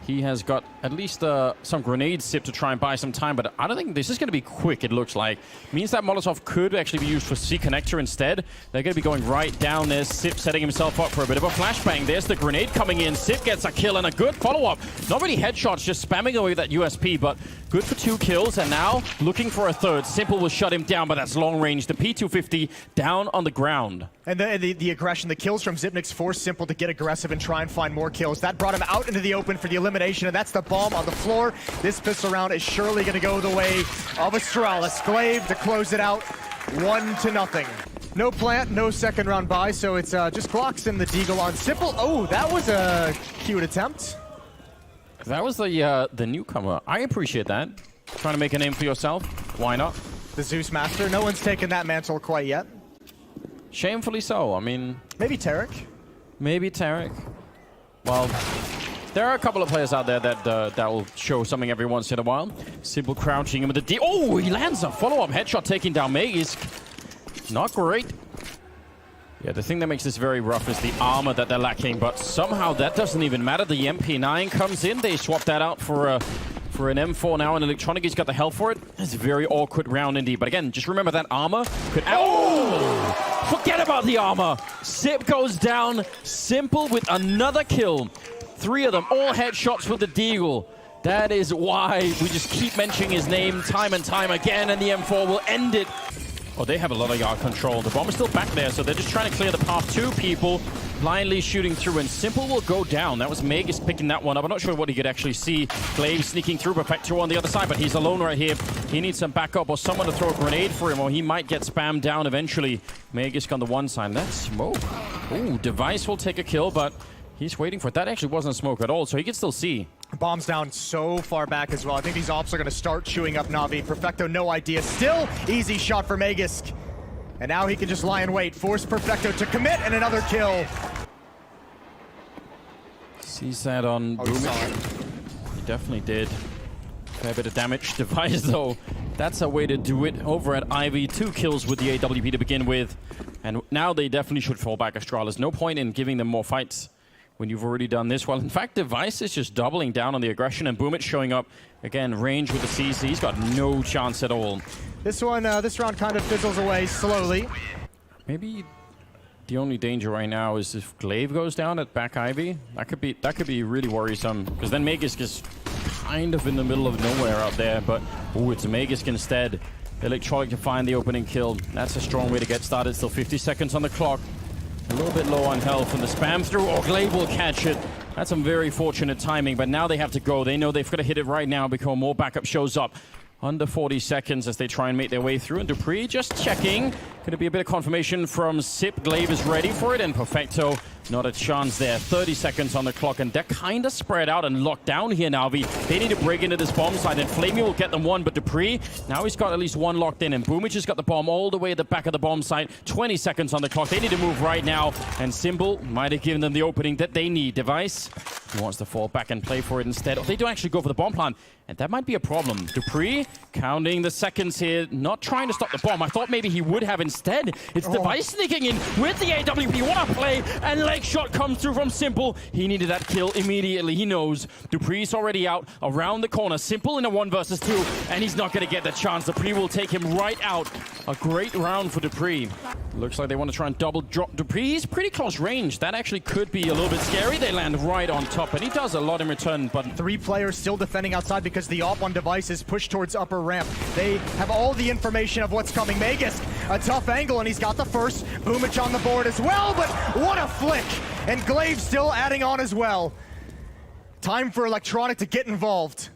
He has got at least some grenade sip to try and buy some time, but I don't think this is going to be quick, it looks like. Means that Molotov could actually be used for C-Connector instead. They're going to be going right down there. Sip setting himself up for a bit of a flashbang. There's the grenade coming in. Sip gets a kill and a good follow-up. Not really headshots, just spamming away that USP, but good for 2 kills. And now looking for a third. Simple will shut him down, but that's long range. The P250 down on the ground. And the aggression, the kills from Xyp9x forced Simple to get aggressive and try and find more kills. That brought him out into the open for the elimination, and that's the bomb on the floor. This pistol round is surely going to go the way of Astralis. Glaive to close it out, 1-0. No plant, no second round buy, so it's just Glocks and the Deagle on Simple. Oh, that was a cute attempt. That was the newcomer. I appreciate that. Trying to make a name for yourself. Why not? The Zeus Master. No one's taken that mantle quite yet. Shamefully so. I mean... Maybe Tarek. Maybe Tarek. Well, there are a couple of players out there that will show something every once in a while. Simple crouching him with the D. Oh, he lands a follow-up headshot taking down Magisk. Not great. Yeah, the thing that makes this very rough is the armor that they're lacking, but somehow that doesn't even matter. The MP9 comes in. They swap that out for an M4 now, and Electronic, he's got the health for it. It's a very awkward round indeed. But again, just remember that armor could... Oh! Forget about the armor! Sip goes down. Simple with another kill. 3 of them, all headshots with the Deagle. That is why we just keep mentioning his name time and time again, and the M4 will end it. Oh, they have a lot of yard control. The bomb is still back there, so they're just trying to clear the path. 2 people blindly shooting through, and Simple will go down. That was Magisk picking that one up. I'm not sure what he could actually see. Glaive sneaking through, Perfecto on the other side, but he's alone right here. He needs some backup or someone to throw a grenade for him, or he might get spammed down eventually. Magisk on the one side. That's smoke. Ooh, Device will take a kill, but he's waiting for it. That actually wasn't smoke at all, so he can still see. Bomb's down so far back as well. I think these ops are going to start chewing up NaVi. Perfecto, no idea. Still, easy shot for Magisk. And now he can just lie in wait. Force Perfecto to commit, and another kill. Sees that on Boomich. He definitely did. Fair bit of damage. Device, though, that's a way to do it. Over at Ivy, 2 kills with the AWP to begin with. And now they definitely should fall back, Astralis. No point in giving them more fights when you've already done this well. In fact, Device is just doubling down on the aggression, and Boomich showing up again, range with the CC. He's got no chance at all. This round kind of fizzles away slowly. Maybe the only danger right now is if Glaive goes down at back Ivy. That could be really worrisome, because then Magisk is kind of in the middle of nowhere out there. But oh, it's Magisk instead. Electronic to find the opening kill. That's a strong way to get started. Still 50 seconds on the clock. A little bit low on health, and the spam through, or Glaive will catch it. That's some very fortunate timing, but now they have to go. They know they've got to hit it right now because more backup shows up. Under 40 seconds as they try and make their way through, and Dupree just checking. Going to be a bit of confirmation from Sip. Glaive is ready for it, and Perfecto, not a chance there. 30 seconds on the clock, and they're kind of spread out and locked down here, NaVi. They need to break into this bomb site, and Flamey will get them one, but Dupree, now he's got at least one locked in, and Boomich has got the bomb all the way at the back of the bomb site. 20 seconds on the clock. They need to move right now, and Simple might have given them the opening that they need. Device, he wants to fall back and play for it instead. They don't actually go for the bomb plant, and that might be a problem. Dupree counting the seconds here, not trying to stop the bomb. I thought maybe he would have instead. It's Device sneaking in with the AWP. What a play, and leg shot comes through from Simple. He needed that kill immediately. He knows Dupree's already out around the corner. Simple in a 1 versus 2, and he's not going to get the chance. Dupree will take him right out. A great round for Dupree. Looks like they want to try and double drop Dupree. He's pretty close range. That actually could be a little bit scary. They land right on top, and he does a lot in return. But 3 players still defending outside because the op on Device is pushed towards upper ramp. They have all the information of what's coming. Magisk, a tough angle, and he's got the first. Boomich on the board as well, but what a flick! And Glaive still adding on as well. Time for Electronic to get involved.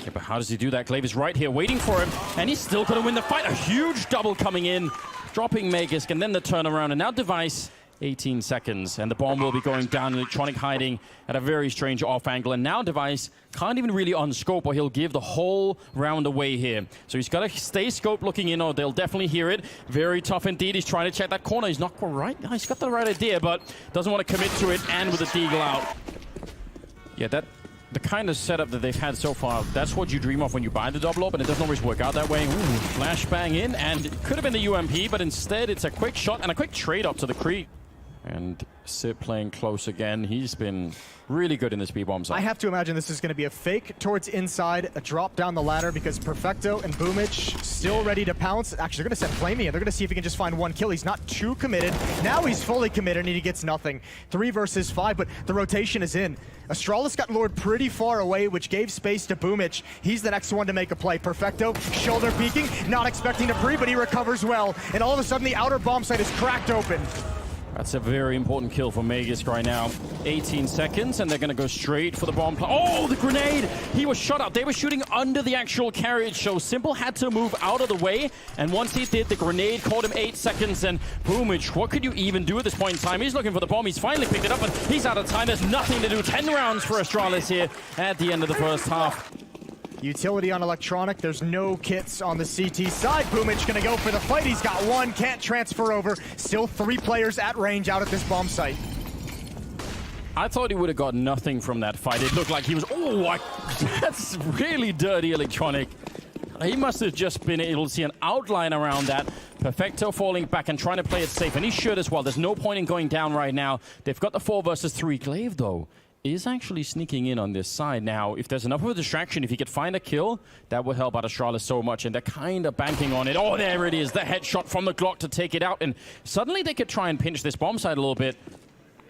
Yeah, but how does he do that? Glaive is right here waiting for him, and he's still going to win the fight. A huge double coming in, dropping Magisk, and then the turnaround, and now Device, 18 seconds, and the bomb will be going down. Electronic hiding at a very strange off angle, and now Device can't even really unscope, or he'll give the whole round away here. So he's got to stay scope looking in, or they'll definitely hear it. Very tough indeed. He's trying to check that corner. He's not quite right. He's got the right idea, but doesn't want to commit to it, and with the Deagle out. Yeah, the kind of setup that they've had so far, that's what you dream of when you buy the double up, and it doesn't always work out that way. Ooh, flashbang in, and it could have been the UMP, but instead it's a quick shot and a quick trade up to the creek. And Sip playing close again. He's been really good in this B-bomb side. I have to imagine this is going to be a fake towards inside, a drop down the ladder because Perfecto and Boomich still ready to pounce. Actually, they're going to send Flamey in. They're going to see if he can just find one kill. He's not too committed. Now he's fully committed and he gets nothing. 3 versus 5, but the rotation is in. Astralis got lured pretty far away, which gave space to Boomich. He's the next one to make a play. Perfecto, shoulder peeking, not expecting to pre, but he recovers well. And all of a sudden, the outer bomb site is cracked open. That's a very important kill for Magisk right now. 18 seconds, and they're going to go straight for the bomb. Oh, the grenade! He was shot out. They were shooting under the actual carriage, so Simple had to move out of the way. And once he did, the grenade caught him 8 seconds. And Boomich, what could you even do at this point in time? He's looking for the bomb. He's finally picked it up, and he's out of time. There's nothing to do. 10 rounds for Astralis here at the end of the first half. Utility on electronic. There's no kits on the CT side. Boomich gonna go for the fight. He's got one, can't transfer over. Still 3 players at range out at this bomb site. I thought he would have got nothing from that fight. It looked like he was, that's really dirty electronic. He must have just been able to see an outline around that. Perfecto falling back and trying to play it safe, and he should as well. There's no point in going down right now. They've got the 4 versus 3. Glaive, though, is actually sneaking in on this side. Now, if there's enough of a distraction, if he could find a kill, that would help out Astralis so much, and they're kind of banking on it. Oh, there it is, the headshot from the Glock to take it out, and suddenly they could try and pinch this bomb side a little bit.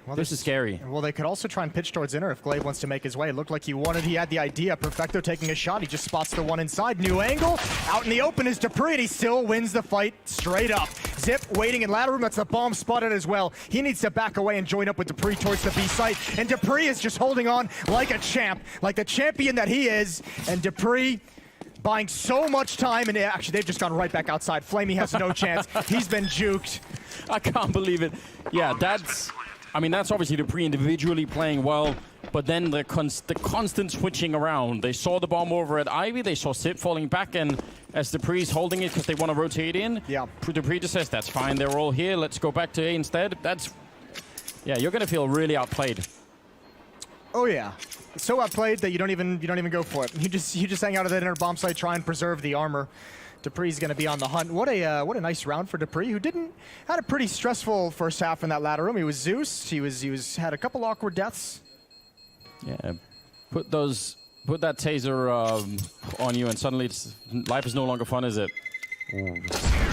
Well, this is scary. Well, they could also try and pitch towards inner if Glaive wants to make his way. It looked like he wanted, he had the idea. Perfecto taking a shot. He just spots the one inside. New angle. Out in the open is Dupree, and he still wins the fight straight up. Zip waiting in ladder room. That's the bomb spotted as well. He needs to back away and join up with Dupree towards the B site. And Dupree is just holding on like a champ, like the champion that he is. And Dupree buying so much time, and actually they've just gone right back outside. Flamey has no chance. He's been juked. I can't believe it. Yeah, that's obviously Dupree individually playing well, but then the constant switching around. They saw the bomb over at Ivy, they saw Sip falling back, and as Dupree's holding it because they want to rotate in, yeah, Dupree just says, that's fine, they're all here, let's go back to A instead. Yeah, you're going to feel really outplayed. Oh yeah. So outplayed that you don't even go for it. You just hang out at that inner bomb site, try and preserve the armor. Dupree's going to be on the hunt. What a nice round for Dupree, who had a pretty stressful first half in that ladder room. He was Zeus. He had a couple awkward deaths. Yeah, put that taser on you, and suddenly life is no longer fun, is it? Ooh.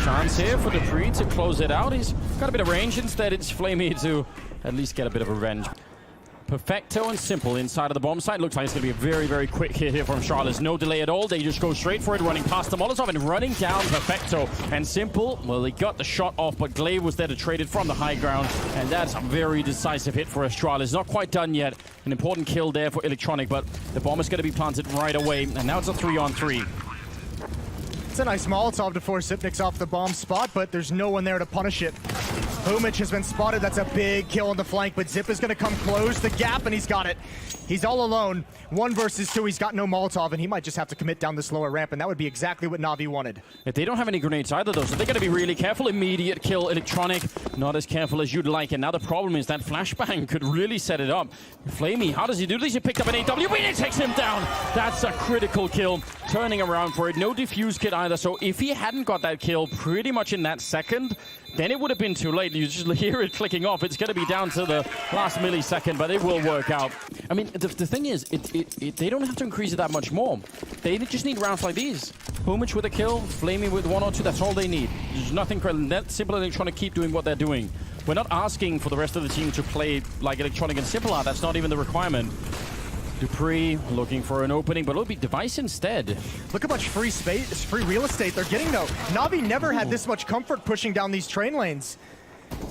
Chance here for Dupree to close it out. He's got a bit of range. Instead, it's Flamey to at least get a bit of revenge. Perfecto and Simple inside of the bomb site. Looks like it's going to be a very, very quick hit here from Astralis. No delay at all. They just go straight for it, running past the Molotov and running down Perfecto. And Simple, well, he got the shot off, but Glaive was there to trade it from the high ground. And that's a very decisive hit for Astralis. Not quite done yet. An important kill there for Electronic, but the bomb is going to be planted right away. And now it's a 3-on-3. It's a nice Molotov to force Zipnix off the bomb spot, but there's no one there to punish it. Boomich has been spotted. That's a big kill on the flank, but Zip is going to come close the gap, and he's got it. He's all alone. 1 versus 2. He's got no Molotov, and he might just have to commit down this lower ramp, and that would be exactly what NaVi wanted. If they don't have any grenades either, though, so they're going to be really careful. Immediate kill, Electronic. Not as careful as you'd like, and now the problem is that flashbang could really set it up. Flamey, how does he do this? He picked up an AW, and it takes him down. That's a critical kill. Turning around for it. No defuse kit either, so if he hadn't got that kill pretty much in that second, then it would have been too late. You just hear it clicking off. It's going to be down to the last millisecond, but it will work out. I mean, the thing is, they don't have to increase it that much more. They just need rounds like these. Boomich with a kill, Flamey with 1 or 2, that's all they need. There's nothing crazy. That Simple and Electronic keep doing what they're doing. We're not asking for the rest of the team to play like Electronic and Simple are. That's not even the requirement. Dupree looking for an opening, but it'll be Device instead. Look how much free space, free real estate they're getting, though. NaVi never had this much comfort pushing down these train lanes.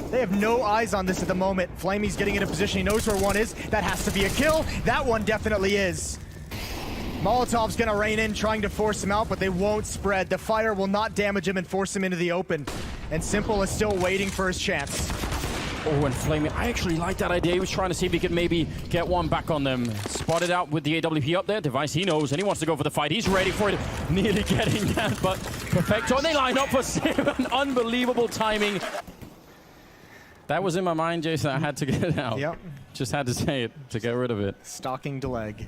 They have no eyes on this at the moment. Flamey's getting in a position. He knows where one is. That has to be a kill. That one definitely is. Molotov's going to rain in, trying to force him out, but they won't spread. The fire will not damage him and force him into the open. And Simple is still waiting for his chance. Oh, and Flamey, I actually like that idea. He was trying to see if he could maybe get one back on them. Spotted out with the AWP up there. Device, he knows, and he wants to go for the fight. He's ready for it. Nearly getting that, but Perfecto. And they line up for 7. Unbelievable timing. That was in my mind, Jason. I had to get it out. Yep. Just had to say it to get rid of it. Stalking the leg.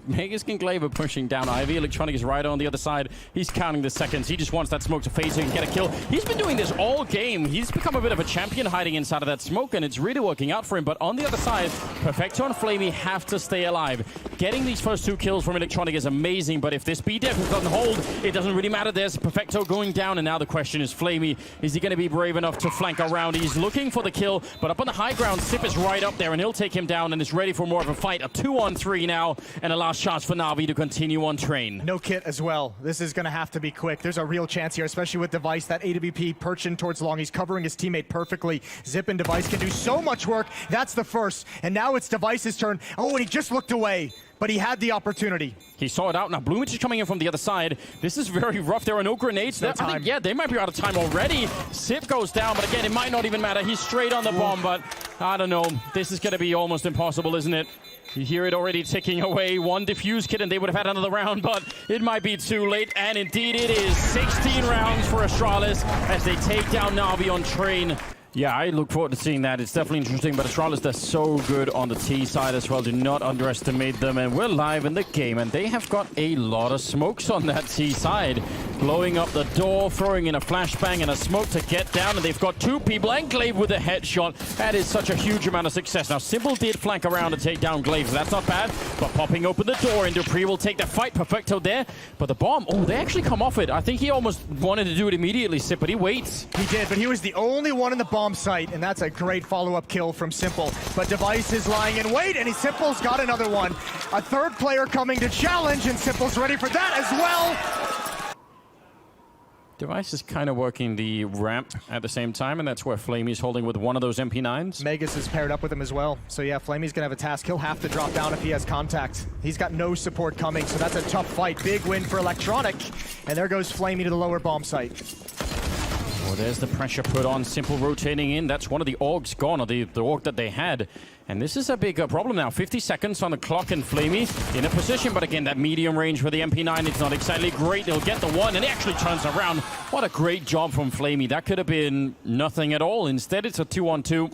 Magus and Glaive are pushing down Ivy. Electronic is right on the other side. He's counting the seconds. He just wants that smoke to fade so he can get a kill. He's been doing this all game. He's become a bit of a champion hiding inside of that smoke, and it's really working out for him. But on the other side, Perfecto and Flamey have to stay alive. Getting these first 2 kills from Electronic is amazing, but if this B-Def doesn't hold, it doesn't really matter. There's Perfecto going down, and now the question is Flamey. Is he going to be brave enough to flank around? He's looking for the kill, but up on the high ground, Sip is right up there, and he'll take him down, and is ready for more of a fight. A 2-on-3 now, and a last chance for NaVi to continue on train. No kit as well. This is going to have to be quick. There's a real chance here, especially with Device. That AWP perching towards long. He's covering his teammate perfectly. Zip and Device can do so much work. That's the first, and now it's Device's turn. Oh, and he just looked away, but he had the opportunity. He saw it out. Now Blumich is coming in from the other side. This is very rough. There are no grenades. No I time. think, yeah, they might be out of time already. Sip goes down, but again, it might not even matter. He's straight on the bomb, but I don't know. This is going to be almost impossible, isn't it? You hear it already ticking away. 1 defuse kit, and they would have had another round, but it might be too late. And indeed it is. 16 rounds for Astralis as they take down NaVi on train. Yeah, I look forward to seeing that. It's definitely interesting, but Astralis, they're so good on the T side as well. Do not underestimate them, and we're live in the game, and they have got a lot of smokes on that T side. Blowing up the door, throwing in a flashbang and a smoke to get down, and they've got 2 people, and Glaive with a headshot. That is such a huge amount of success. Now, Simple did flank around to take down Glaive, so that's not bad, but popping open the door, and Dupree will take the fight. Perfecto there, but the bomb, oh, they actually come off it. I think he almost wanted to do it immediately, Sip, but he waits. He did, but he was the only one in the bomb site, and that's a great follow-up kill from Simple. But Device is lying in wait, and Simple's got another one. A 3rd player coming to challenge, and Simple's ready for that as well. Device is kind of working the ramp at the same time, and that's where Flamey's holding with one of those MP9s. Magus is paired up with him as well. So yeah, Flamey's gonna have a task. He'll have to drop down if he has contact. He's got no support coming, so that's a tough fight. Big win for Electronic. And there goes Flamey to the lower bomb site. Well, there's the pressure put on. Simple rotating in. That's one of the orgs gone, or the org that they had. And this is a big problem now. 50 seconds on the clock, and Flamey in a position. But again, that medium range for the MP9, it's not exactly great. He'll get the one, and he actually turns around. What a great job from Flamey. That could have been nothing at all. Instead, it's a 2-on-2.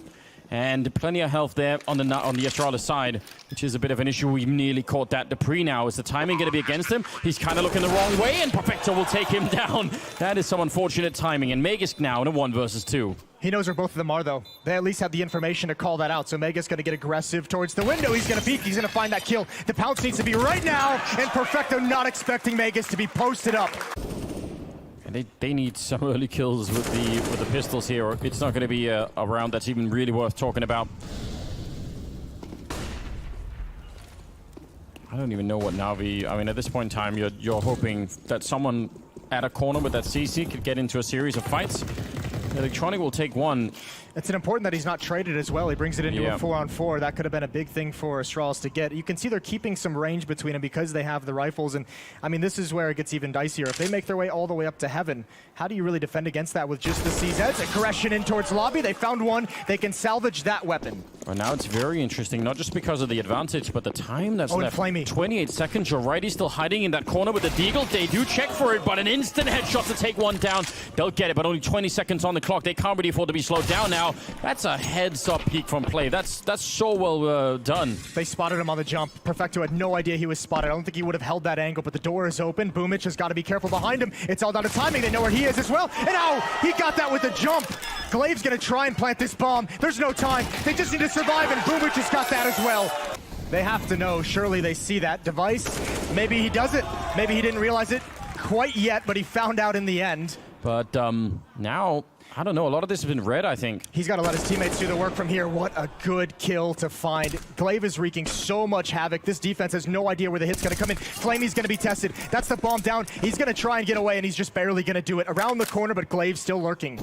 And plenty of health there on the Astralis side, which is a bit of an issue. We nearly caught that Dupree now. Is the timing going to be against him? He's kind of looking the wrong way, and Perfecto will take him down. That is some unfortunate timing. And Magus now in a 1 versus 2. He knows where both of them are, though. They at least have the information to call that out. So Mega's going to get aggressive towards the window. He's going to peek. He's going to find that kill. The pounce needs to be right now, and Perfecto not expecting Megas to be posted up. And they need some early kills with the pistols here, or it's not going to be a round that's even really worth talking about. I don't even know what NaVi... I mean, at this point in time, you're hoping that someone at a corner with that CC could get into a series of fights. Electronic will take one. It's important that he's not traded as well. He brings it into a 4-on-4. That could have been a big thing for Astralis to get. You can see they're keeping some range between them because they have the rifles. And I mean, this is where it gets even dicier. If they make their way all the way up to heaven, how do you really defend against that with just the CZs? Aggression in towards lobby. They found one. They can salvage that weapon. Well, now it's very interesting, not just because of the advantage, but the time that's left. Flamey. 28 seconds. You're right. He's still hiding in that corner with the deagle. They do check for it, but an instant headshot to take one down. They'll get it, but only 20 seconds on the clock. They can't really afford to be slowed down now. That's a heads-up peek from play. That's so well done. They spotted him on the jump. Perfecto had no idea he was spotted. I don't think he would have held that angle, but the door is open. Boomich has got to be careful behind him. It's all down to timing. They know where he is as well. And now he got that with the jump. Glaive's going to try and plant this bomb. There's no time. They just need to survive, and Boomich has got that as well. They have to know. Surely they see that. Device, maybe he does it. Maybe he didn't realize it quite yet, but he found out in the end. But now... I don't know, a lot of this has been red, I think. He's got to let his teammates do the work from here. What a good kill to find. Glaive is wreaking so much havoc. This defense has no idea where the hit's going to come in. Flamey's going to be tested. That's the bomb down. He's going to try and get away, and he's just barely going to do it. Around the corner, but Glaive's still lurking.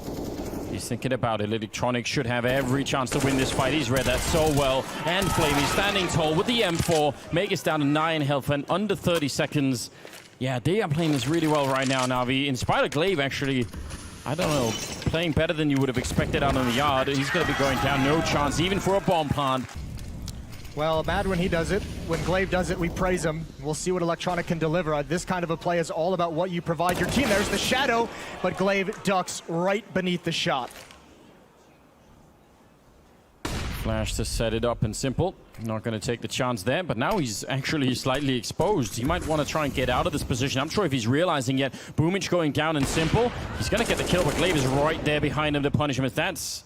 He's thinking about it. Electronic should have every chance to win this fight. He's read that so well. And Flamey standing tall with the M4. Magus down to 9 health and under 30 seconds. Yeah, they are playing this really well right now, NaVi. In spite of Glaive, actually... I don't know, playing better than you would have expected out on the yard. He's going to be going down, no chance, even for a bomb plant. Well, mad when he does it. When Glaive does it, we praise him. We'll see what Electronic can deliver. This kind of a play is all about what you provide your team. There's the shadow, but Glaive ducks right beneath the shot. Flash to set it up and Simple. Not going to take the chance there, but now he's actually slightly exposed. He might want to try and get out of this position. I'm not sure if he's realizing yet. Boomich going down and Simple. He's going to get the kill, but Glaive is right there behind him to punish him. If that's,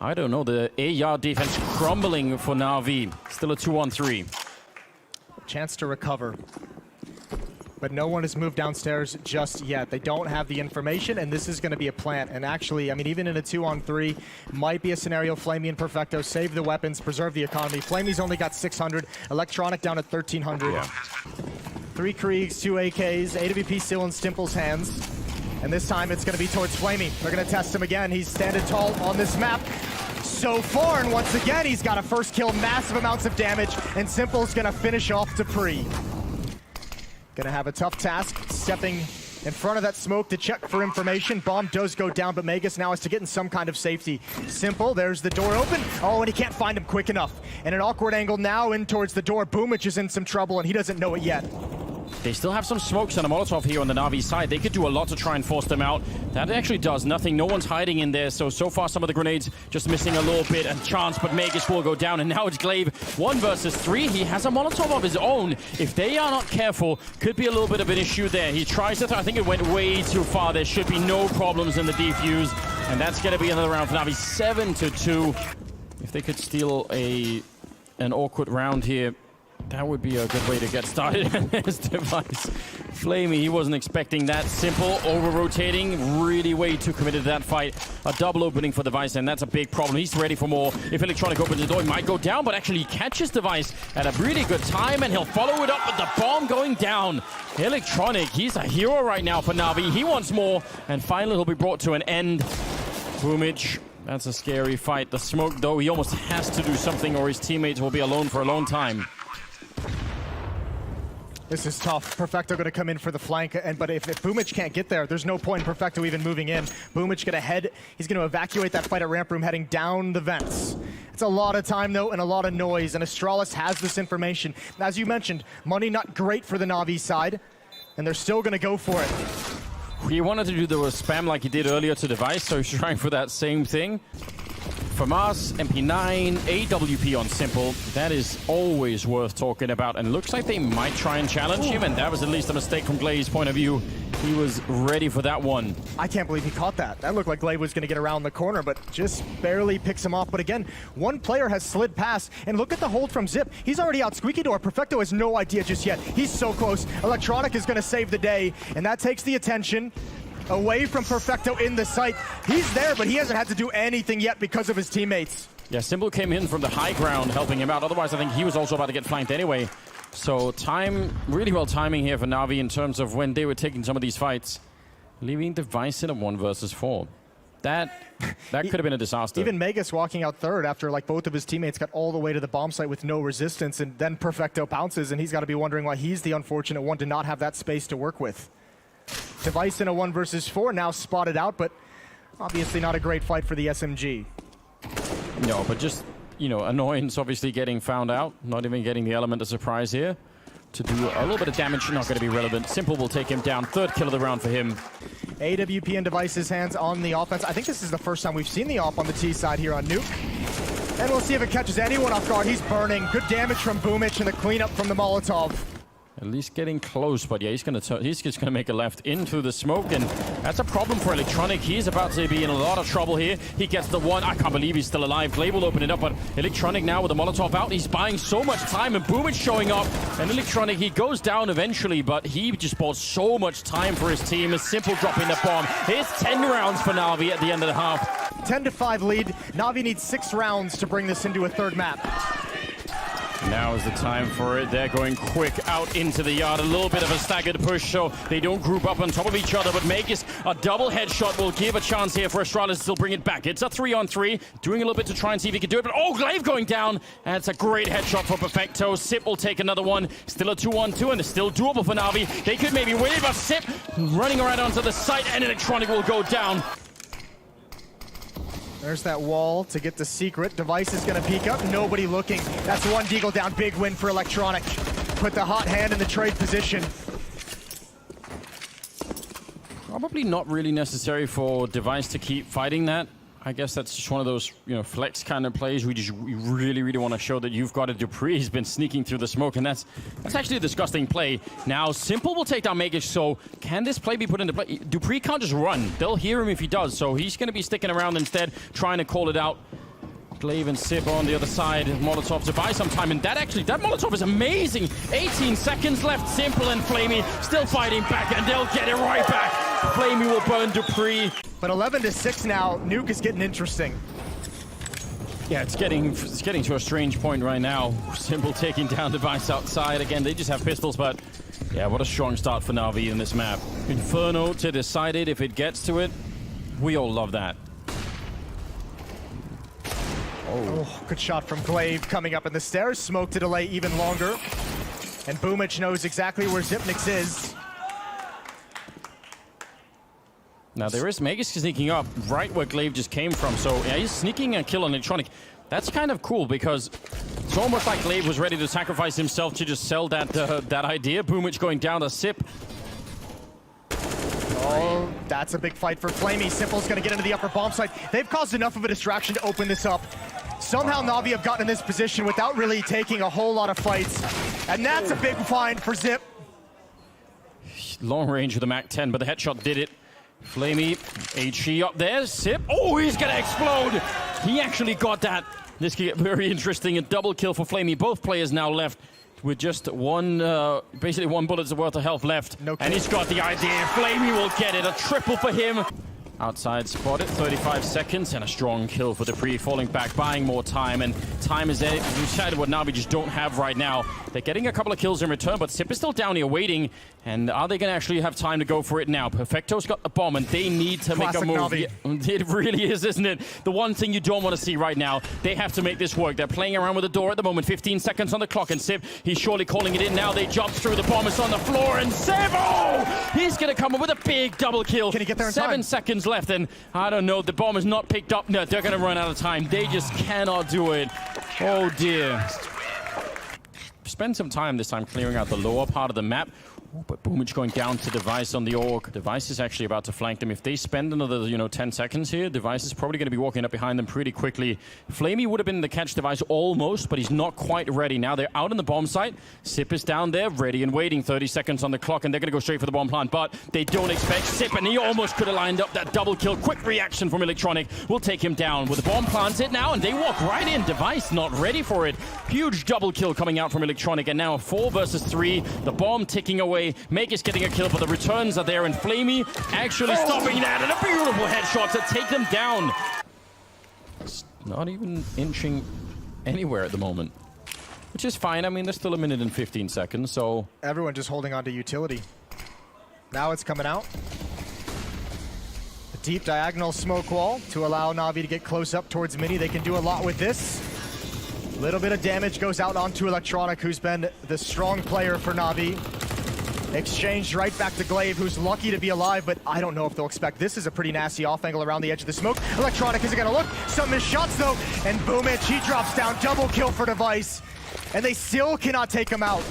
I don't know, the A-yard defense crumbling for NaVi. Still a 2-on-3. Chance to recover. But no one has moved downstairs just yet. They don't have the information, and this is going to be a plant. And actually, I mean, even in a 2-on-3, might be a scenario. Flamey and Perfecto save the weapons, preserve the economy. Flamey's only got 600. Electronic down at 1,300. Yeah. 3 Kriegs, 2 AKs. AWP still in Stimple's hands. And this time, it's going to be towards Flamey. They're going to test him again. He's standing tall on this map so far, and once again, he's got a first kill, massive amounts of damage, and Simple's going to finish off Dupree. Gonna have a tough task, stepping in front of that smoke to check for information. Bomb does go down, but Magus now has to get in some kind of safety. Simple, there's the door open. Oh, and he can't find him quick enough. And an awkward angle now in towards the door. Boomich is in some trouble, and he doesn't know it yet. They still have some smokes and a Molotov here on the NaVi side. They could do a lot to try and force them out. That actually does nothing. No one's hiding in there. So far, some of the grenades just missing a little bit and chance, but Magus will go down. And now it's Glaive 1 versus 3. He has a Molotov of his own. If they are not careful, could be a little bit of an issue there. He tries to, I think it went way too far. There should be no problems in the defuse. And that's going to be another round for NaVi. 7-2. If they could steal an awkward round here, that would be a good way to get started. And there's Device. Flamey, he wasn't expecting that. Simple, over-rotating, really way too committed to that fight. A double opening for Device, and that's a big problem. He's ready for more. If Electronic opens the door, he might go down, but actually he catches Device at a really good time, and he'll follow it up with the bomb going down. Electronic, he's a hero right now for NaVi. He wants more, and finally he'll be brought to an end. Boomich, that's a scary fight. The smoke, though, he almost has to do something, or his teammates will be alone for a long time. This is tough. Perfecto going to come in for the flank, but if Boomich can't get there, there's no point in Perfecto even moving in. Boomich going to head. He's going to evacuate that fight at ramp room, heading down the vents. It's a lot of time, though, and a lot of noise, and Astralis has this information. As you mentioned, money not great for the NaVi side, and they're still going to go for it. He wanted to do the spam like he did earlier to Device, so he's trying for that same thing. FAMAS, MP9, AWP on Simple. That is always worth talking about. And looks like they might try and challenge him. And that was at least a mistake from Glaive's point of view. He was ready for that one. I can't believe he caught that. That looked like Glaive was going to get around the corner, but just barely picks him off. But again, one player has slid past. And look at the hold from Zip. He's already out Squeaky Door. Perfecto has no idea just yet. He's so close. Electronic is going to save the day. And that takes the attention away from Perfecto in the site. He's there, but he hasn't had to do anything yet because of his teammates. Yeah, Simple came in from the high ground helping him out. Otherwise, I think he was also about to get flanked anyway. So really well timing here for NaVi in terms of when they were taking some of these fights. Leaving Device in a 1 versus 4. That could have been a disaster. Even Magus walking out third after like both of his teammates got all the way to the bomb site with no resistance, and then Perfecto bounces, and he's got to be wondering why he's the unfortunate one to not have that space to work with. Device in a 1 versus 4, now spotted out, but obviously not a great fight for the SMG. No, but just, you know, annoyance obviously getting found out, not even getting the element of surprise here. To do a little bit of damage, not going to be relevant. Simple will take him down. 3rd kill of the round for him. AWP and Device's hands on the offense. I think this is the first time we've seen the op on the T side here on Nuke. And we'll see if it catches anyone off guard. He's burning. Good damage from Boomich and the cleanup from the Molotov. At least getting close, but yeah, he's just gonna make a left into the smoke, and that's a problem for Electronic. He's about to be in a lot of trouble here. He gets the 1. I can't believe he's still alive. Glaive will open it up, but Electronic now with the Molotov out. He's buying so much time, and Boomich showing up. And Electronic, he goes down eventually, but he just bought so much time for his team. A Simple dropping the bomb. Here's 10 rounds for NaVi at the end of the half. 10-5 lead. NaVi needs 6 rounds to bring this into a 3rd map. Now is the time for it. They're going quick out into the yard. A little bit of a staggered push, so they don't group up on top of each other. But Magus, a double headshot will give a chance here for Astralis to still bring it back. It's a 3-on-3. Doing a little bit to try and see if he can do it. But oh, Glaive going down. And it's a great headshot for Perfecto. Sip will take another one. Still a 2-on-2, and it's still doable for NaVi. They could maybe win it, but Sip running around onto the site, and Electronic will go down. There's that wall to get the secret. Device is going to peek up. Nobody looking. That's 1 deagle down. Big win for Electronic. Put the hot hand in the trade position. Probably not really necessary for Device to keep fighting that. I guess that's just one of those, flex kind of plays. We really want to show that you've got a Dupree. He's been sneaking through the smoke, and that's actually a disgusting play. Now, Simple will take down Magic, so can this play be put into play? Dupree can't just run. They'll hear him if he does, so he's going to be sticking around instead, trying to call it out. Glaive and Sip on the other side. Molotov to buy some time, and that Molotov is amazing. 18 seconds left. Simple and Flamey still fighting back, and they'll get it right back. Flamey will burn Dupree. But 11-6 now. Nuke is getting interesting. Yeah, it's getting to a strange point right now. Simple taking down Device outside. Again, they just have pistols, but yeah, what a strong start for NaVi in this map. Inferno to decide it if it gets to it. We all love that. Oh, good shot from Glaive coming up in the stairs. Smoke to delay even longer. And Boomich knows exactly where Xyp9x is. Now there is Magus sneaking up right where Glaive just came from. So yeah, he's sneaking a kill on Electronic. That's kind of cool because it's almost like Glaive was ready to sacrifice himself to just sell that idea. Boomich going down to Sip. Oh, that's a big fight for Flamey. Simple's gonna get into the upper bomb site. They've caused enough of a distraction to open this up. Somehow NaVi have gotten in this position without really taking a whole lot of fights. And that's a big find for Zip. Long range with the Mac-10, but the headshot did it. Flamey, HE up there. Sip. Oh, he's gonna explode. He actually got that. This could get very interesting. A double kill for Flamey. Both players now left with just one, basically one bullet's worth of health left. No kill. And he's got the idea. Flamey will get it. A triple for him. Outside spotted, 35 seconds, and a strong kill for Dupree, falling back, buying more time, and time is decided what NaVi just don't have right now. They're getting a couple of kills in return, but Sip is still down here waiting, and are they going to actually have time to go for it now? Perfecto's got the bomb, and they need to make a move. Yeah, it really is, isn't it? The one thing you don't want to see right now. They have to make this work. They're playing around with the door at the moment, 15 seconds on the clock, and Sip, he's surely calling it in now. They jump through, the bomb is on the floor, and Sip, oh! He's going to come up with a big double kill. Can he get there in time? 7 seconds left, and I don't know, the bomb is not picked up. No, they're going to run out of time. They just cannot do it. Oh dear. Spend some time this time clearing out the lower part of the map. Oh, but Boomich going down to Device on the orc. Device is actually about to flank them. If they spend another, 10 seconds here, Device is probably going to be walking up behind them pretty quickly. Flamey would have been the catch Device almost, but he's not quite ready. Now they're out on the bomb site. Sip is down there, ready and waiting. 30 seconds on the clock, and they're going to go straight for the bomb plant, but they don't expect Sip, and he almost could have lined up that double kill. Quick reaction from Electronic will take him down. With the bomb plants it now, and they walk right in. Device not ready for it. Huge double kill coming out from Electronic, and now a 4 versus 3. The bomb ticking away. Magus getting a kill, but the returns are there, and Flamey actually stopping that, and a beautiful headshot to take them down. It's not even inching anywhere at the moment, which is fine. I mean, there's still 1 minute and 15 seconds, so... Everyone just holding on to utility. Now it's coming out. A deep diagonal smoke wall to allow NaVi to get close up towards Mini. They can do a lot with this. A little bit of damage goes out onto Electronic, who's been the strong player for NaVi. Exchanged right back to Glaive, who's lucky to be alive, but I don't know if they'll expect. This is a pretty nasty off angle around the edge of the smoke. Electronic isn't gonna look. Some missed shots though, and Boomich, he drops down. Double kill for Device, and they still cannot take him out.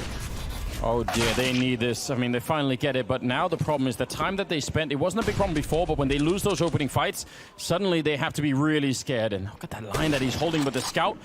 Oh dear, they need this. I mean, they finally get it, but now the problem is the time that they spent. It wasn't a big problem before, but when they lose those opening fights, suddenly they have to be really scared. And look at that line that he's holding with the scout.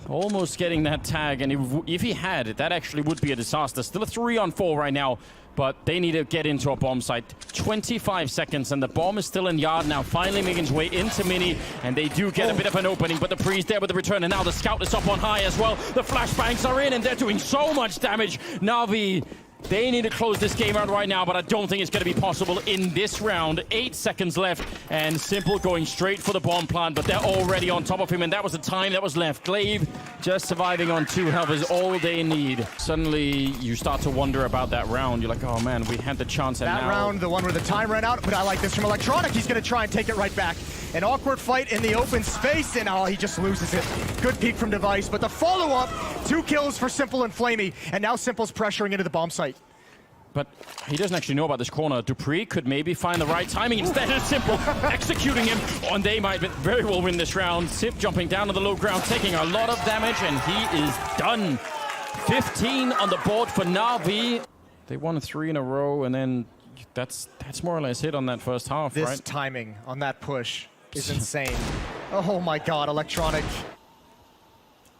Almost getting that tag, and if he had it, that actually would be a disaster. Still a 3-on-4 right now, but they need to get into a bomb site. 25 seconds, and the bomb is still in yard now, finally making its way into Mini, and they do get a bit of an opening, but the Pre's there with the return, and now the scout is up on high as well. The flashbangs are in, and they're doing so much damage. NaVi, they need to close this game out right now, but I don't think it's going to be possible in this round. 8 seconds left, and Simple going straight for the bomb plant, but they're already on top of him, and that was the time that was left. Glaive just surviving on 2 health is all they need. Suddenly, you start to wonder about that round. You're like, oh man, we had the chance, and that now... round, the one where the time ran out, but I like this from Electronic. He's going to try and take it right back. An awkward fight in the open space, and he just loses it. Good peek from Device, but the follow-up, 2 kills for Simple and Flamey, and now Simple's pressuring into the bomb site. But he doesn't actually know about this corner. Dupree could maybe find the right timing. Instead of Simple executing him, and they might very well win this round. Sip jumping down to the low ground, taking a lot of damage, and he is done. 15 on the board for NaVi. They won 3 in a row, and then that's more or less it on that first half, right? This timing on that push is insane. Oh my god, Electronic.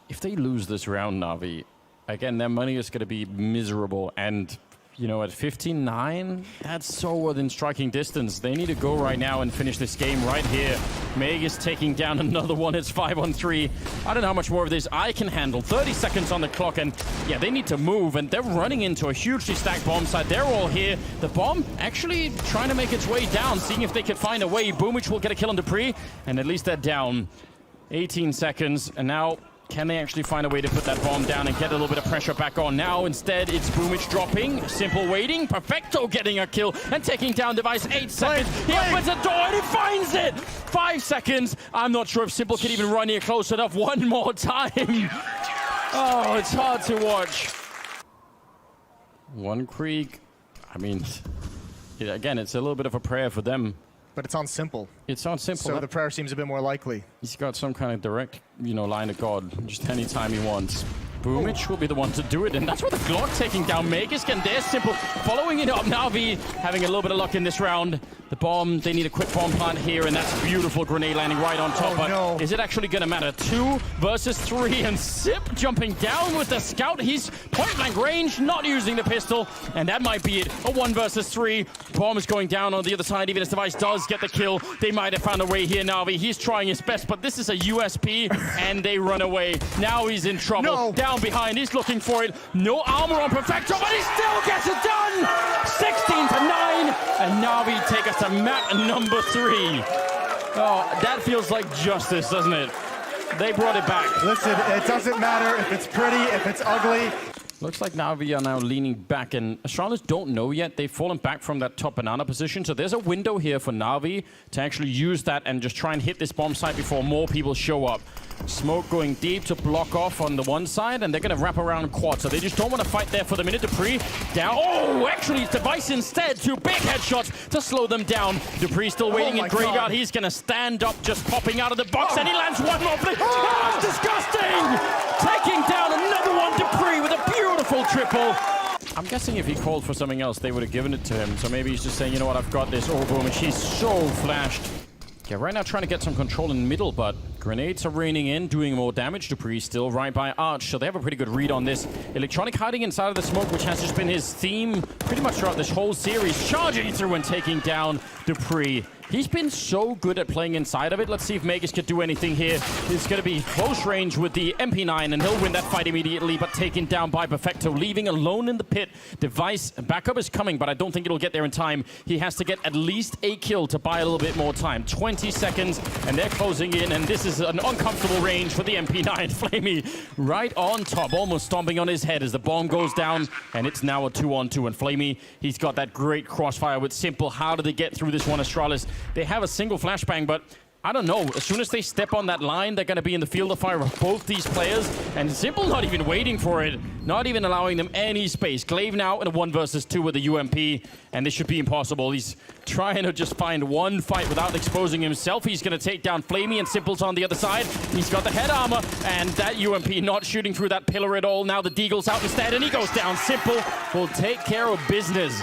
If they lose this round, NaVi, again, their money is going to be miserable. And, you know, at 15-9, that's so within striking distance. They need to go right now and finish this game right here. Meg is taking down another one. It's 5-on-3. I don't know how much more of this I can handle. 30 seconds on the clock, and yeah, they need to move. And they're running into a hugely stacked bomb site. They're all here. The bomb actually trying to make its way down, seeing if they could find a way. Boomich will get a kill on Dupree, and at least they're down. 18 seconds, and now can they actually find a way to put that bomb down and get a little bit of pressure back on? Now, instead, it's Boomich dropping. Simple waiting. Perfecto getting a kill and taking down Device. 8 seconds. He opens the door and he finds it. 5 seconds. I'm not sure if Simple can even run here close enough. One more time. Oh, it's hard to watch. One Krieg. I mean, again, it's a little bit of a prayer for them. But it's on Simple. It's on Simple. So the prayer seems a bit more likely. He's got some kind of direct, you know, line of God, just anytime he wants. Boomich will be the one to do it, and that's what the Glock taking down Magus, and there's Simple following it up. NaVi having a little bit of luck in this round. The bomb, they need a quick bomb plant here, and that's a beautiful grenade landing right on top. But no. Is it actually going to matter? 2 versus 3, and Sip jumping down with the scout. He's point blank range, not using the pistol, and that might be it. A 1 versus 3. Bomb is going down on the other side, even as Device does get the kill. They might have found a way here, NaVi. He's trying his best, but this is a USP, and they run away. Now he's in trouble. No. Down behind, he's looking for it. No armor on Perfecto, but he still gets it done! 16-9, and NaVi take us to map number 3. Oh, that feels like justice, doesn't it? They brought it back. Listen, it doesn't matter if it's pretty, if it's ugly. Looks like NaVi are now leaning back, and Astralis don't know yet. They've fallen back from that top banana position, so there's a window here for NaVi to actually use that and just try and hit this bomb site before more people show up. Smoke going deep to block off on the one side, and they're going to wrap around quad, so they just don't want to fight there for the minute. Dupree down. Oh, actually, it's Device instead. 2 big headshots to slow them down. Dupree still waiting in graveyard. He's going to stand up, just popping out of the box, and he lands one more. Oh, disgusting! Taking down another one. Dupree with a beautiful triple. I'm guessing if he called for something else, they would have given it to him. So maybe he's just saying, you know what, I've got this. Oh, boom, and she's so flashed. Yeah, right now trying to get some control in the middle, but grenades are raining in, doing more damage. Dupree still right by Arch, so they have a pretty good read on this. Electronic hiding inside of the smoke, which has just been his theme pretty much throughout this whole series. Charging through and taking down Dupree. He's been so good at playing inside of it. Let's see if Magus could do anything here. He's going to be close range with the MP9, and he'll win that fight immediately, but taken down by Perfecto, leaving alone in the pit. Device backup is coming, but I don't think it'll get there in time. He has to get at least a kill to buy a little bit more time. 20 seconds, and they're closing in, and this is an uncomfortable range for the MP9. Flamey right on top, almost stomping on his head as the bomb goes down, and it's now a 2-on-2. And Flamey, he's got that great crossfire with Simple. How do they get through this one, Astralis? They have a single flashbang, but I don't know. As soon as they step on that line, they're going to be in the field of fire of both these players. And Simple not even waiting for it. Not even allowing them any space. Glaive now in a 1 versus 2 with the UMP. And this should be impossible. He's trying to just find one fight without exposing himself. He's going to take down Flamey, and Simple's on the other side. He's got the head armor, and that UMP not shooting through that pillar at all. Now the Deagle's out instead, and he goes down. Simple will take care of business.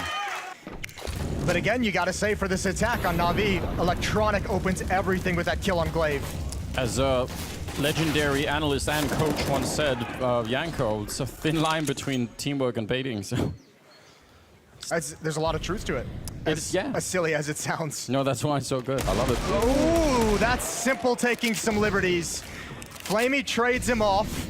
But again, you got to say for this attack on NaVi, Electronic opens everything with that kill on Glaive. As a legendary analyst and coach once said, Yanko, it's a thin line between teamwork and baiting. So there's a lot of truth to it. As silly as it sounds. No, that's why it's so good. I love it. Ooh, that's Simple taking some liberties. Flamey trades him off.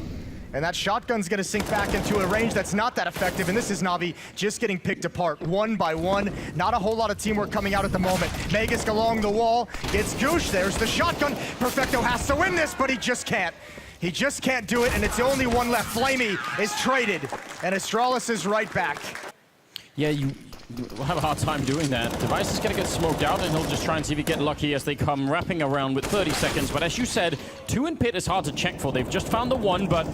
And that shotgun's gonna sink back into a range that's not that effective, and this is NaVi just getting picked apart one by one. Not a whole lot of teamwork coming out at the moment. Magisk along the wall, gets Goosh, there's the shotgun. Perfecto has to win this, but he just can't. He just can't do it, and it's the only one left. Flamey is traded, and Astralis is right back. Yeah, we'll have a hard time doing that. Device is going to get smoked out, and he'll just try and see if he get lucky as they come wrapping around with 30 seconds. But as you said, 2 in pit is hard to check for. They've just found the 1, but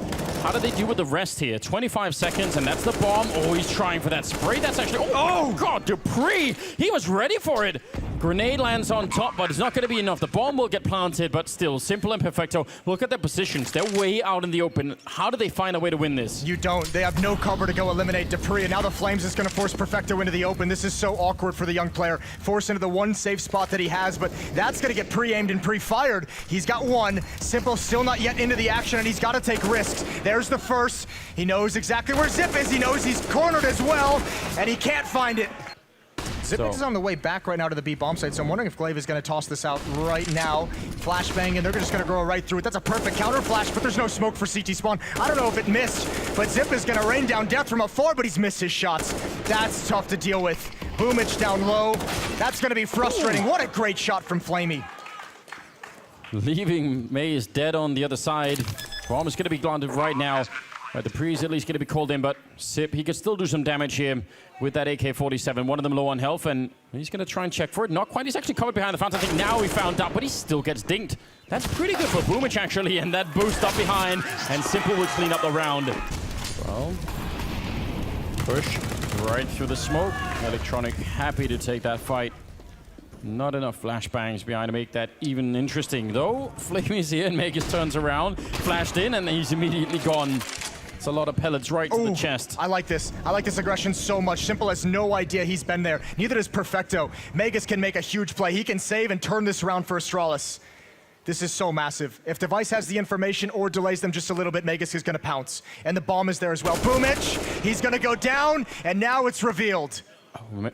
how do they do with the rest here? 25 seconds, and that's the bomb. Oh, he's trying for that spray. That's actually... Oh, God, Dupree! He was ready for it. Grenade lands on top, but it's not going to be enough. The bomb will get planted, but still, Simple and Perfecto, look at their positions. They're way out in the open. How do they find a way to win this? You don't. They have no cover to go eliminate Dupree, and now the Flames is going to force Perfecto into the open. This is so awkward for the young player. Force into the one safe spot that he has, but that's going to get pre-aimed and pre-fired. He's got one. Simple still not yet into the action, and he's got to take risks. There's the first. He knows exactly where Zip is. He knows he's cornered as well, and he can't find it. Zipnix is on the way back right now to the B bomb site, so I'm wondering if Glaive is going to toss this out right now. Flashbang, and they're just going to go right through it. That's a perfect counter flash, but there's no smoke for CT spawn. I don't know if it missed, but Zip is going to rain down death from afar, but he's missed his shots. That's tough to deal with. Boomich down low. That's going to be frustrating. What a great shot from Flamey. Leaving Maze dead on the other side. Bomb is going to be planted right now. Dupree is at least going to be called in, but Sip, he could still do some damage here with that AK-47. One of them low on health, and he's going to try and check for it. Not quite. He's actually covered behind the fountain. I think now he found out, but he still gets dinked. That's pretty good for Boomich, actually, and that boost up behind, and Simple will clean up the round. Well, push right through the smoke. Electronic happy to take that fight. Not enough flashbangs behind to make that even interesting, though. Flame is here, and Magus turns around, flashed in, and he's immediately gone. It's a lot of pellets right to the chest. I like this. I like this aggression so much. Simple has no idea he's been there. Neither does Perfecto. Magus can make a huge play. He can save and turn this around for Astralis. This is so massive. If Device has the information or delays them just a little bit, Magus is going to pounce. And the bomb is there as well. Boomich, he's going to go down, and now it's revealed.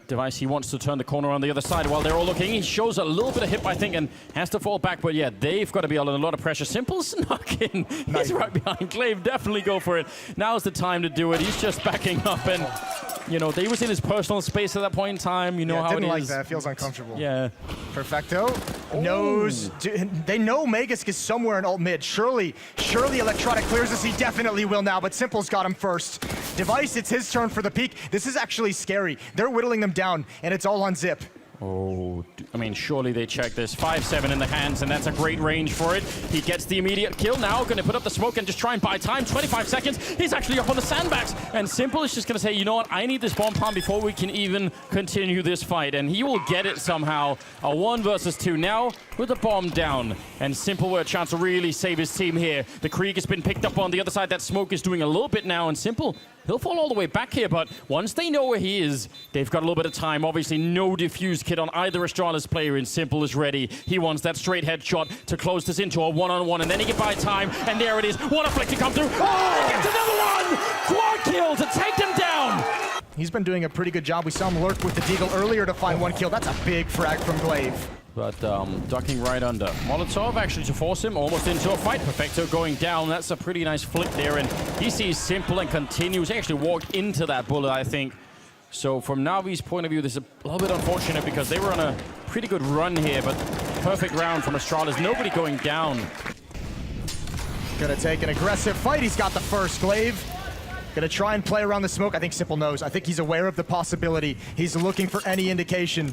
Device, he wants to turn the corner on the other side while they're all looking. He shows a little bit of hip, I think, and has to fall back. But yeah, they've got to be under a lot of pressure. Simple snuck in. He's right behind Glaive. Definitely go for it. Now's the time to do it. He's just backing up, and you know, they was in his personal space at that point in time. You know how it is. Didn't like that. It feels uncomfortable. Yeah. Perfecto knows. They know Magus is somewhere in alt mid. Surely Electronic clears this. He definitely will now, but Simple's got him first. Device, it's his turn for the peak. This is actually scary. They're whittling them down, and it's all on Zip. Oh, I mean, surely they check this. 5-7 in the hands, and that's a great range for it. He gets the immediate kill now, going to put up the smoke and just try and buy time. 25 seconds. He's actually up on the sandbags, and Simple is just going to say, you know what, I need this bomb plant before we can even continue this fight, and he will get it somehow. A 1 versus 2 now with the bomb down, and Simple with a chance to really save his team here. The Krieg has been picked up on the other side. That smoke is doing a little bit now, and Simple, he'll fall all the way back here, but once they know where he is, they've got a little bit of time. Obviously, no diffuse kit on either Astralis player, and Simple is ready. He wants that straight headshot to close this into a one-on-one, and then he can buy time, and there it is. What a flick to come through. Oh, he gets another one! Quad kill to take them down! He's been doing a pretty good job. We saw him lurk with the Deagle earlier to find 1 kill. That's a big frag from Glaive. But ducking right under. Molotov actually to force him almost into a fight. Perfecto going down. That's a pretty nice flick there, and he sees Simple and continues. He actually walked into that bullet, I think. So from NaVi's point of view, this is a little bit unfortunate because they were on a pretty good run here, but perfect round from Astralis. Nobody going down. Gonna take an aggressive fight. He's got the first. Glaive gonna try and play around the smoke. I think Simple knows. I think he's aware of the possibility. He's looking for any indication.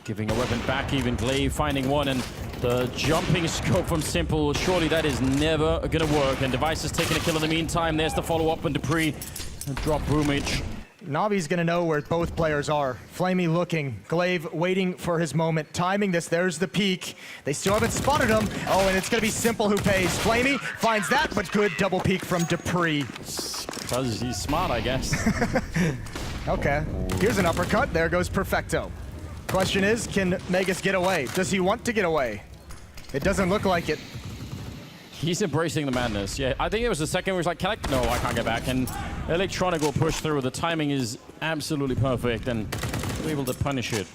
Giving a weapon back, even Glaive finding one, and the jumping scope from Simple, surely that is never gonna work. And Device has taken a kill in the meantime. There's the follow-up, and Dupree drop Boomich. NaVi's gonna know where both players are. Flamey looking, Glaive waiting for his moment, timing this. There's the peek. They still haven't spotted him. Oh, and it's gonna be Simple who pays. Flamey finds that, but good double peek from Dupree. Because he's smart, I guess. Okay, here's an uppercut. There goes Perfecto. Question is, can Magus get away? Does he want to get away? It doesn't look like it. He's embracing the madness. Yeah, I think it was the second where he's like, no, I can't get back. And Electronic will push through. The timing is absolutely perfect, and we're able to punish it.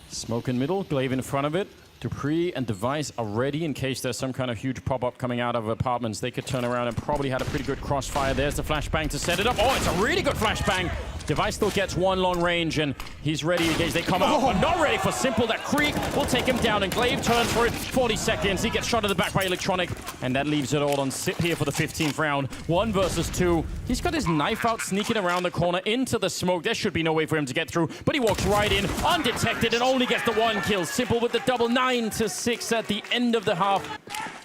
Smoke in middle, Glaive in front of it. Dupree and Device are ready in case there's some kind of huge pop-up coming out of apartments. They could turn around and probably had a pretty good crossfire. There's the flashbang to set it up. Oh, it's a really good flashbang. Device still gets 1 long range, and he's ready to engage. They come out, but not ready for Simple. That Krieg will take him down, and Glaive turns for it. 40 seconds. He gets shot in the back by Electronic, and that leaves it all on Sip here for the 15th round. 1 versus 2. He's got his knife out, sneaking around the corner into the smoke. There should be no way for him to get through, but he walks right in, undetected, and only gets the 1 kill. Simple with the double. 9-6 at the end of the half.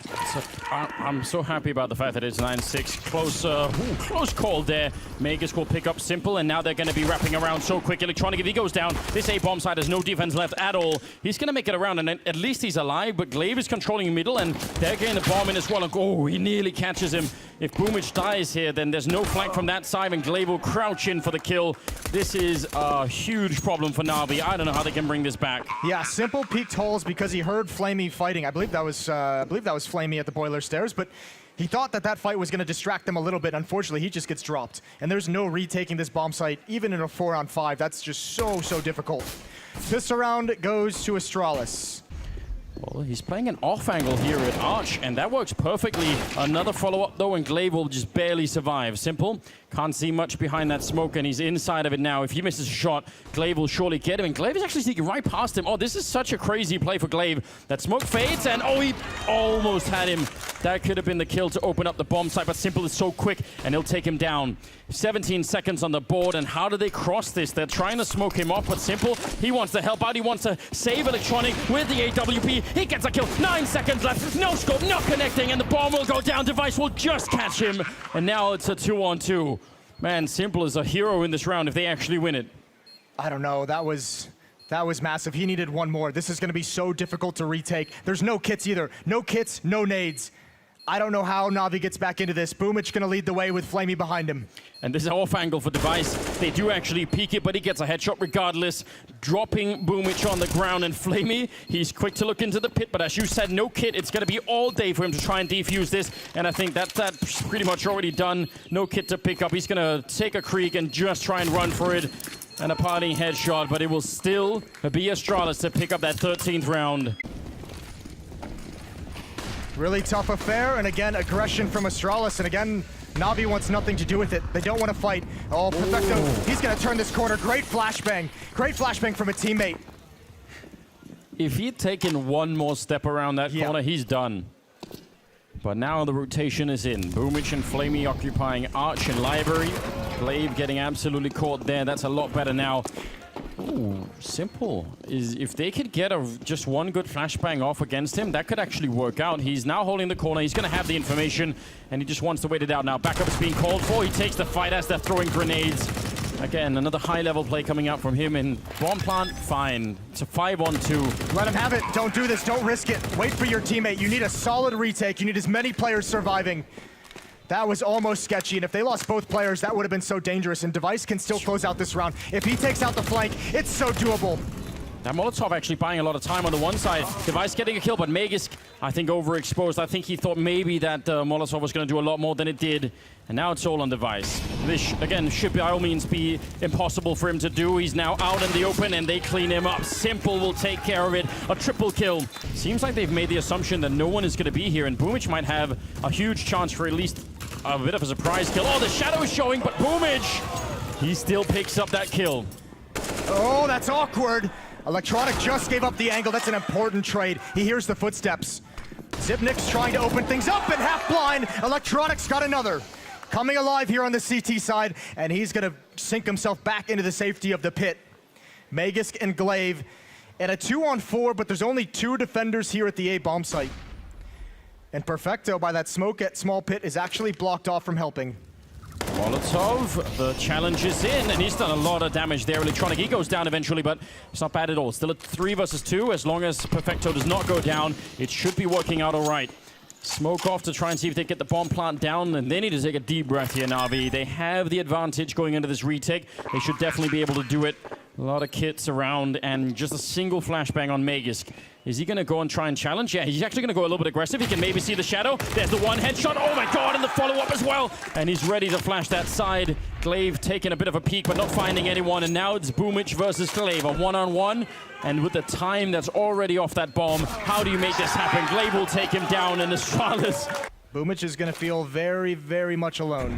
It's a I'm so happy about the fact that it's 9-6. Close call there. Magisk will pick up Simple, and now they're going to be wrapping around so quick. Electronic, if he goes down, this A-bomb side has no defense left at all. He's going to make it around, and at least he's alive, but Glaive is controlling middle, and they're getting the bomb in as well. And oh, he nearly catches him. If Boomich dies here, then there's no flank from that side, and Glaive will crouch in for the kill. This is a huge problem for NaVi. I don't know how they can bring this back. Yeah, Simple peeked holes because he heard Flamey fighting. I believe that was Flamey at the boiler stairs, but he thought that that fight was going to distract them a little bit. Unfortunately, he just gets dropped, and there's no retaking this bomb site, even in a 4-on-5. That's just so difficult. This round goes to Astralis. Well, he's playing an off angle here at Arch, and that works perfectly. Another follow-up, though, and Glaive will just barely survive. Simple can't see much behind that smoke, and he's inside of it now. If he misses a shot, Glaive will surely get him, and Glaive is actually sneaking right past him. Oh, this is such a crazy play for Glaive. That smoke fades, and oh, he almost had him. That could have been the kill to open up the bomb site, but Simple is so quick, and he'll take him down. 17 seconds on the board, and how do they cross this? They're trying to smoke him off, but Simple, he wants to help out. He wants to save Electronic with the AWP. He gets a kill. 9 seconds left. No scope, not connecting, and the bomb will go down. Device will just catch him, and now it's a 2-on-2. Man, Simple is a hero in this round if they actually win it. I don't know. That was massive. He needed one more. This is going to be so difficult to retake. There's no kits either. No kits, no nades. I don't know how NaVi gets back into this. Boomich going to lead the way with Flamey behind him. And this is off angle for Device. They do actually peek it, but he gets a headshot regardless. Dropping Boomich on the ground, and Flamey, he's quick to look into the pit, but as you said, no kit. It's going to be all day for him to try and defuse this, and I think that's pretty much already done. No kit to pick up. He's going to take a creek and just try and run for it. And a parting headshot, but it will still be Astralis to pick up that 13th round. Really tough affair, and again, aggression from Astralis, and again, NaVi wants nothing to do with it. They don't want to fight. Oh, Perfecto, he's going to turn this corner. Great flashbang. Great flashbang from a teammate. If he'd taken one more step around that corner, he's done. But now the rotation is in. Boomich and Flamey occupying Arch and Library. Glaive getting absolutely caught there. That's a lot better now. Ooh, Simple. If they could get just one good flashbang off against him, that could actually work out. He's now holding the corner. He's going to have the information, and he just wants to wait it out now. Backup is being called for. He takes the fight as they're throwing grenades. Again, another high-level play coming out from him, and bomb plant, fine. It's a 5-on-2. Let him have it. Don't do this. Don't risk it. Wait for your teammate. You need a solid retake. You need as many players surviving. That was almost sketchy, and if they lost both players, that would have been so dangerous, and Device can still close out this round. If he takes out the flank, it's so doable. That Molotov actually buying a lot of time on the one side. Device getting a kill, but Magisk, I think, overexposed. I think he thought maybe that Molotov was going to do a lot more than it did, and now it's all on Device. This, again, should by all means be impossible for him to do. He's now out in the open, and they clean him up. Simple will take care of it. A triple kill. Seems like they've made the assumption that no one is going to be here, and Boomich might have a huge chance for at least a bit of a surprise kill. Oh, the shadow is showing, but Boomich, he still picks up that kill. Oh, that's awkward. Electronic just gave up the angle. That's an important trade. He hears the footsteps. Zipnik's trying to open things up, and half blind. Electronic's got another. Coming alive here on the CT side, and he's going to sink himself back into the safety of the pit. Magisk and Glaive at a 2-on-4, but there's only 2 defenders here at the A bomb site. And Perfecto, by that smoke at small pit, is actually blocked off from helping. Molotov, the challenge is in, and he's done a lot of damage there. Electronic, he goes down eventually, but it's not bad at all. Still a 3 versus 2. As long as Perfecto does not go down, it should be working out all right. Smoke off to try and see if they get the bomb plant down, and they need to take a deep breath here, NaVi. They have the advantage going into this retake. They should definitely be able to do it. A lot of kits around, and just a single flashbang on Magisk. Is he going to go and try and challenge? Yeah, he's actually going to go a little bit aggressive. He can maybe see the shadow. There's the one headshot. Oh my god, and the follow-up as well. And he's ready to flash that side. Glaive taking a bit of a peek, but not finding anyone. And now it's Boomich versus Glaive, a 1-on-1. And with the time that's already off that bomb, how do you make this happen? Glaive will take him down, and Astralis. Boomich is going to feel very much alone.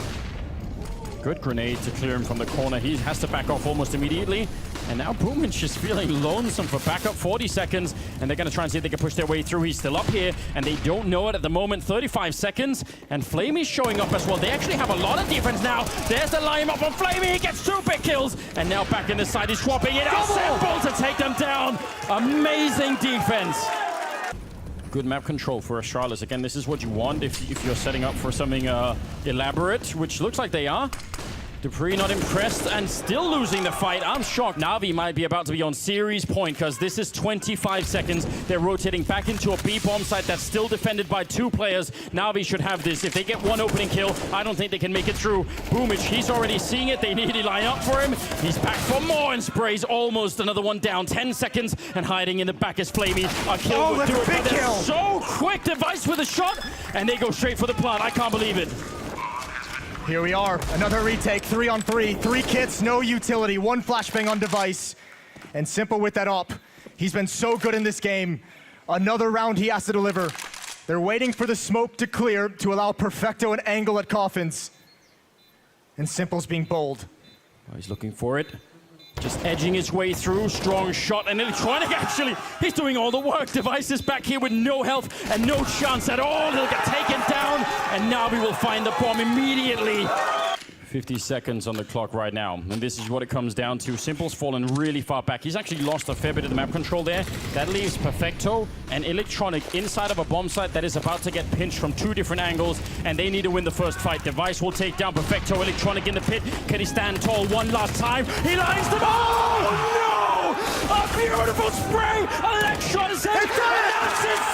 Good grenade to clear him from the corner. He has to back off almost immediately. And now Boomich is feeling lonesome for backup. 40 seconds, and they're going to try and see if they can push their way through. He's still up here, and they don't know it at the moment. 35 seconds, and Flamey's showing up as well. They actually have a lot of defense now. There's the line up on Flamey. He gets 2 big kills, and now back in the side. He's swapping it out. Simple to take them down. Amazing defense. Good map control for Astralis. Again, this is what you want if you're setting up for something elaborate, which looks like they are. Dupree not impressed and still losing the fight. I'm shocked. NaVi might be about to be on series point because this is 25 seconds. They're rotating back into a B bomb site that's still defended by 2 players. NaVi should have this. If they get one opening kill, I don't think they can make it through. Boomich, he's already seeing it. They need to line up for him. He's back for more and sprays almost another one down. 10 seconds and hiding in the back is Flamey. A kill would do it, but they're so quick. Device with a shot and they go straight for the plant. I can't believe it. Here we are, another retake, 3-on-3, 3 kits, no utility, 1 flashbang on Device. And Simple with that op. He's been so good in this game. Another round he has to deliver. They're waiting for the smoke to clear to allow Perfecto an angle at Coffins. And Simple's being bold. Oh, he's looking for it. Just edging his way through, strong shot, and Electronic actually, he's doing all the work. Device is back here with no health and no chance at all. He'll get taken down, and NaVi will find the bomb immediately. 50 seconds on the clock right now, and this is what it comes down to. Simple's fallen really far back. He's actually lost a fair bit of the map control there. That leaves Perfecto and Electronic inside of a bomb site that is about to get pinched from 2 different angles, and they need to win the first fight. Device will take down Perfecto. Electronic in the pit. Can he stand tall one last time? He lines them all! Oh, no! A beautiful spray! Electron says, that's it!